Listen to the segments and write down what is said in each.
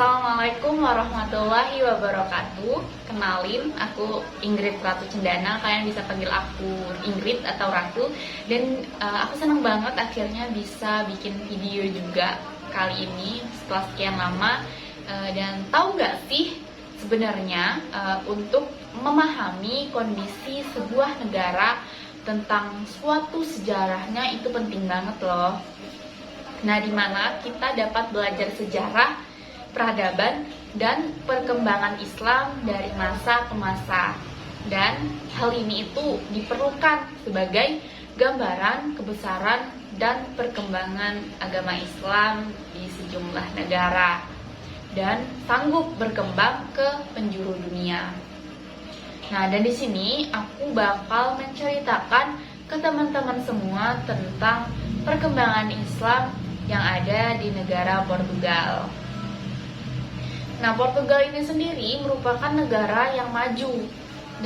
Assalamualaikum warahmatullahi wabarakatuh. Kenalin, aku Ingrid Ratu Cendana. Kalian bisa panggil aku Ingrid atau Ratu. Dan aku senang banget akhirnya bisa bikin video juga kali ini setelah sekian lama. Dan tahu nggak sih sebenarnya untuk memahami kondisi sebuah negara tentang suatu sejarahnya itu penting banget loh. Nah, dimana kita dapat belajar sejarah, peradaban, dan perkembangan Islam dari masa ke masa. Dan hal ini itu diperlukan sebagai gambaran kebesaran dan perkembangan agama Islam di sejumlah negara dan sanggup berkembang ke penjuru dunia. Nah, dan di sini aku bakal menceritakan ke teman-teman semua tentang perkembangan Islam yang ada di negara Portugal. Nah, Portugal ini sendiri merupakan negara yang maju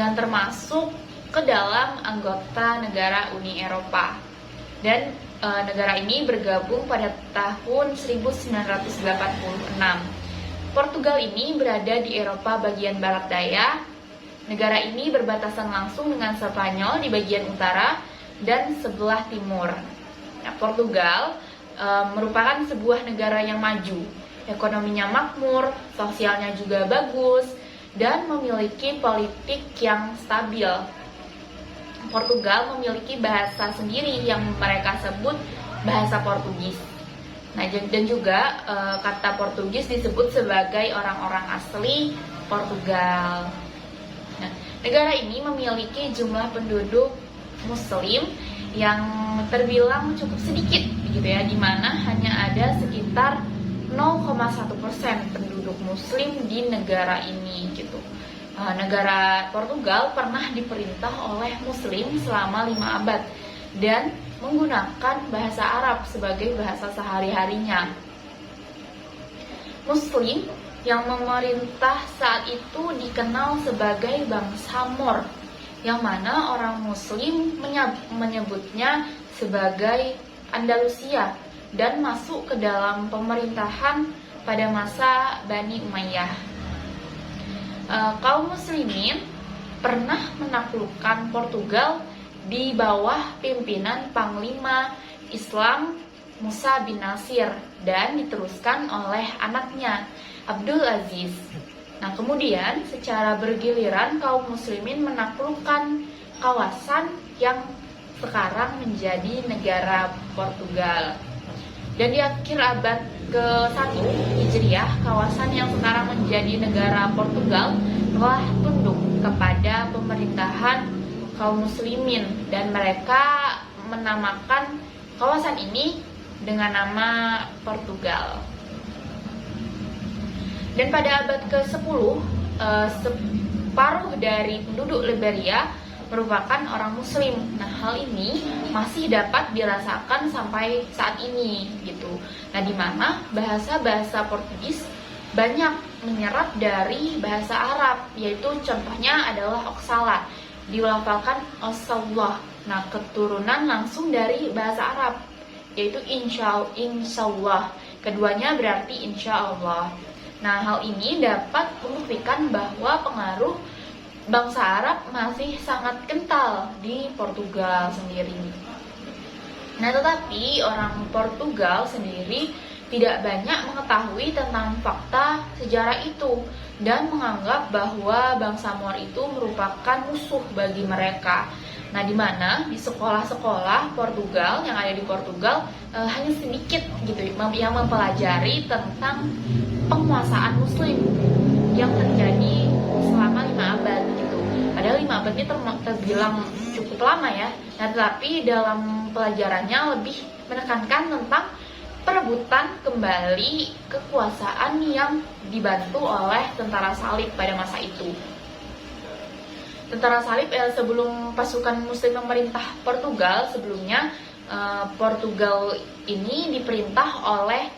dan termasuk ke dalam anggota negara Uni Eropa. Dan negara ini bergabung pada tahun 1986. Portugal ini berada di Eropa bagian barat daya. Negara ini berbatasan langsung dengan Spanyol di bagian utara dan sebelah timur. Nah, Portugal merupakan sebuah negara yang maju. Ekonominya makmur, sosialnya juga bagus, dan memiliki politik yang stabil. Portugal memiliki bahasa sendiri yang mereka sebut bahasa Portugis. Nah, dan juga kata Portugis disebut sebagai orang-orang asli Portugal. Nah, negara ini memiliki jumlah penduduk Muslim yang terbilang cukup sedikit, begitu ya, di mana hanya ada sekitar 0,1% penduduk Muslim di negara ini, gitu. Negara Portugal pernah diperintah oleh Muslim selama 5 abad dan menggunakan bahasa Arab sebagai bahasa sehari-harinya. Muslim yang memerintah saat itu dikenal sebagai bangsa Moor, yang mana orang Muslim menyebutnya sebagai Andalusia dan masuk ke dalam pemerintahan pada masa Bani Umayyah. Kaum Muslimin pernah menaklukkan Portugal di bawah pimpinan Panglima Islam Musa bin Nasir dan diteruskan oleh anaknya Abdul Aziz. Nah, kemudian secara bergiliran kaum Muslimin menaklukkan kawasan yang sekarang menjadi negara Portugal. Dan di akhir abad ke-1 Hijriah, kawasan yang sekarang menjadi negara Portugal telah tunduk kepada pemerintahan kaum Muslimin dan mereka menamakan kawasan ini dengan nama Portugal. Dan pada abad ke-10, separuh dari penduduk Liberia merupakan orang Muslim. Nah, hal ini masih dapat dirasakan sampai saat ini, gitu. Nah, di mana bahasa-bahasa Portugis banyak menyerap dari bahasa Arab, yaitu contohnya adalah Oxala, dilafalkan Osallah. Nah, keturunan langsung dari bahasa Arab, yaitu Insyaallah. Keduanya berarti Insya Allah. Nah, hal ini dapat membuktikan bahwa pengaruh bangsa Arab masih sangat kental di Portugal sendiri. Nah, tetapi orang Portugal sendiri tidak banyak mengetahui tentang fakta sejarah itu dan menganggap bahwa bangsa Moor itu merupakan musuh bagi mereka. Nah, di mana di sekolah-sekolah Portugal yang ada di Portugal hanya sedikit gitu yang mempelajari tentang penguasaan Muslim yang terjadi selama 5 abad gitu. Padahal 5 abad ini terbilang cukup lama ya. Nah, tetapi dalam pelajarannya lebih menekankan tentang perebutan kembali kekuasaan yang dibantu oleh tentara salib pada masa itu. Tentara salib sebelum pasukan Muslim memerintah Portugal sebelumnya, Portugal ini diperintah oleh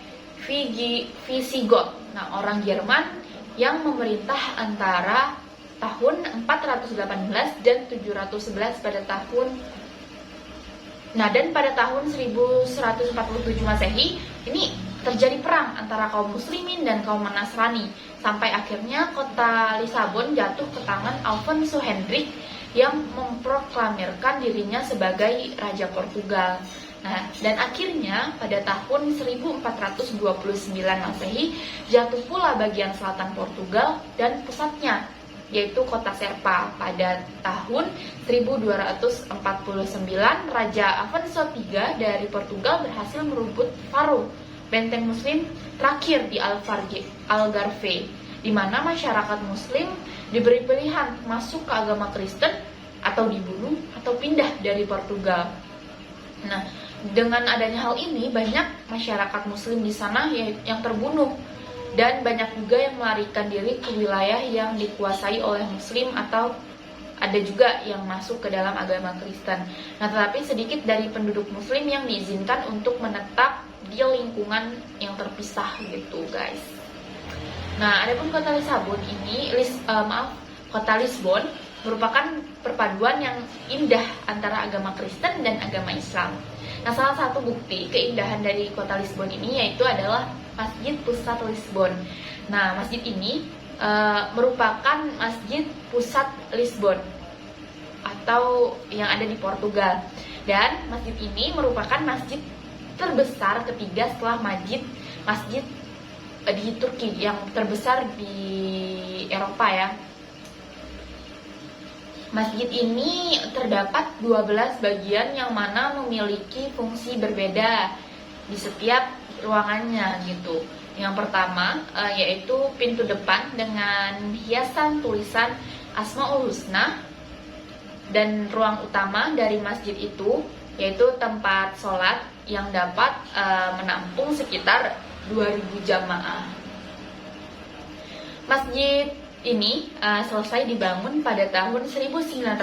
Visigoth, nah orang Jerman yang memerintah antara tahun 418 dan 711 pada tahun. Nah, dan pada tahun 1147 Masehi ini terjadi perang antara kaum muslimin dan kaum Nasrani, sampai akhirnya kota Lisabon jatuh ke tangan Alfonso Hendrik yang memproklamirkan dirinya sebagai Raja Portugal. Nah, dan akhirnya pada tahun 1429 Masehi jatuh pula bagian selatan Portugal dan pusatnya, yaitu kota Serpa. Pada tahun 1249, Raja Afonso III dari Portugal berhasil merebut Faro, benteng muslim terakhir di Algarve, di mana masyarakat muslim diberi pilihan masuk ke agama Kristen atau dibunuh atau pindah dari Portugal. Nah, dengan adanya hal ini banyak masyarakat muslim di sana yang terbunuh, dan banyak juga yang melarikan diri ke wilayah yang dikuasai oleh muslim atau ada juga yang masuk ke dalam agama Kristen. Nah, tetapi sedikit dari penduduk muslim yang diizinkan untuk menetap di lingkungan yang terpisah gitu, guys. Nah, adapun kota Lisabon ini, kota Lisbon merupakan perpaduan yang indah antara agama Kristen dan agama Islam. Nah, salah satu bukti keindahan dari kota Lisbon ini yaitu adalah Masjid Pusat Lisbon. Nah, masjid ini merupakan masjid pusat Lisbon atau yang ada di Portugal. Dan masjid ini merupakan masjid terbesar ketiga setelah masjid di Turki yang terbesar di Eropa ya. Masjid ini terdapat 12 bagian yang mana memiliki fungsi berbeda di setiap ruangannya gitu. Yang pertama yaitu pintu depan dengan hiasan tulisan Asmaul Husna, dan ruang utama dari masjid itu yaitu tempat sholat yang dapat menampung sekitar 2000 jamaah. Masjid ini selesai dibangun pada tahun 1985.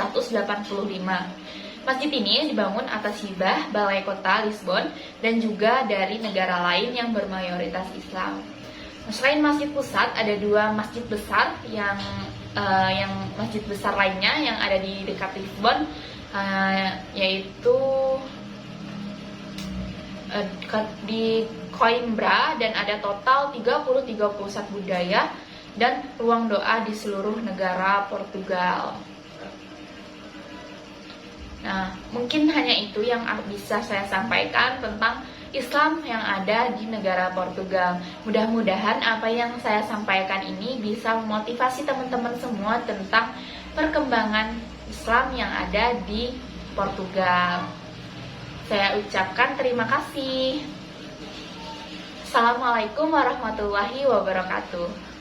Masjid ini dibangun atas hibah Balai Kota Lisbon dan juga dari negara lain yang bermayoritas Islam. Selain masjid pusat, ada dua masjid besar yang masjid besar lainnya yang ada di dekat Lisbon, yaitu di Coimbra, dan ada total 33 pusat budaya dan ruang doa di seluruh negara Portugal. Nah, mungkin hanya itu yang bisa saya sampaikan tentang Islam yang ada di negara Portugal. Mudah-mudahan apa yang saya sampaikan ini bisa memotivasi teman-teman semua tentang perkembangan Islam yang ada di Portugal. Saya ucapkan terima kasih. Assalamualaikum warahmatullahi wabarakatuh.